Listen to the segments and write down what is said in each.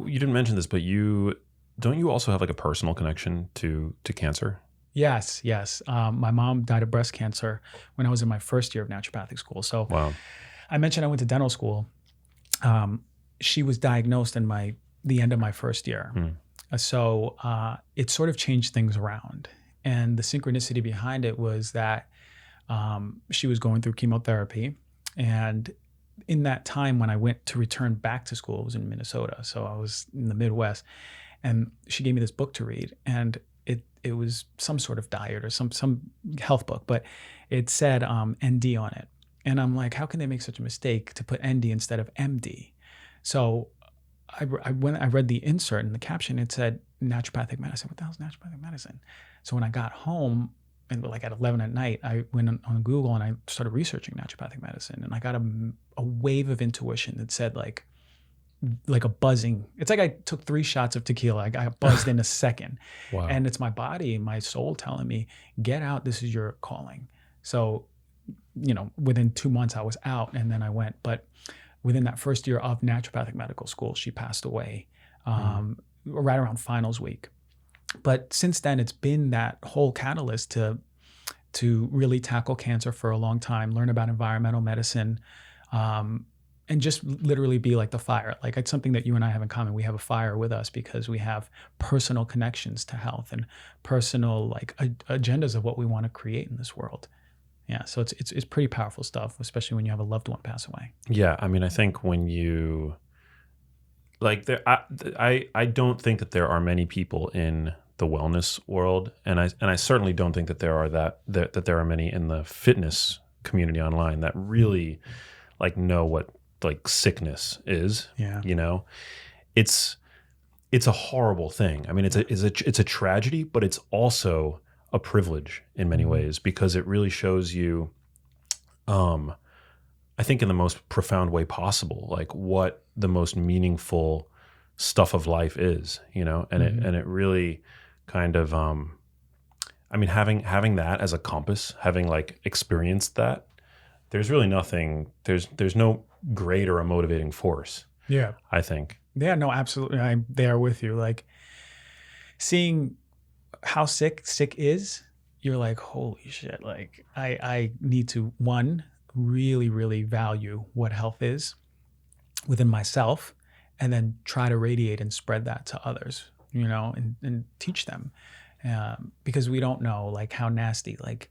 you didn't mention this, but don't you also have like a personal connection to cancer? Yes. My mom died of breast cancer when I was in my first year of naturopathic school. So Wow. I mentioned I went to dental school. She was diagnosed in the end of my first year. So it sort of changed things around. And the synchronicity behind it was that she was going through chemotherapy. And in that time when I went to return back to school, it was in Minnesota. So I was in the Midwest. And she gave me this book to read. And it was some sort of diet or some health book, but it said ND on it. And I'm like, how can they make such a mistake to put ND instead of MD? So I read the insert and the caption, it said naturopathic medicine. What the hell is naturopathic medicine? So when I got home and like at 11 at night, I went on Google and I started researching naturopathic medicine, and I got a wave of intuition that said like a buzzing. It's like I took 3 shots of tequila. I got buzzed in a second. Wow. And it's my body, my soul telling me, get out. This is your calling. So, within 2 months I was out, and then I went. But within that first year of naturopathic medical school, she passed away right around finals week. But since then, it's been that whole catalyst to really tackle cancer for a long time, learn about environmental medicine, and just literally be like the fire. Like it's something that you and I have in common. We have a fire with us because we have personal connections to health and personal like agendas of what we want to create in this world. Yeah, so it's pretty powerful stuff, especially when you have a loved one pass away. Yeah, I mean, I think when you like there, I don't think that there are many people in the wellness world, and I certainly don't think that there are many in the fitness community online that really like know what like sickness is. Yeah. It's a horrible thing. I mean, it's a tragedy, but it's also a privilege in many ways, because it really shows you, I think in the most profound way possible, like what the most meaningful stuff of life is, and it really kind of, I mean, having that as a compass, having like experienced that, there's really nothing, there's no greater a motivating force. Yeah. I think. Yeah, no, absolutely. I'm there with you. Like seeing how sick is, you're like, holy shit. Like I need to, one, really, really value what health is within myself, and then try to radiate and spread that to others, and teach them. Because we don't know like how nasty, like,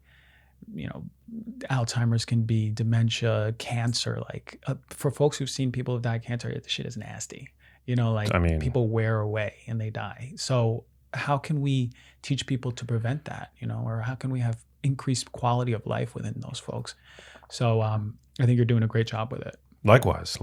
Alzheimer's can be, dementia, cancer. Like for folks who've seen people who've died of cancer, the shit is nasty. I mean, people wear away and they die. So how can we teach people to prevent that? Or how can we have increased quality of life within those folks? So I think you're doing a great job with it. Likewise.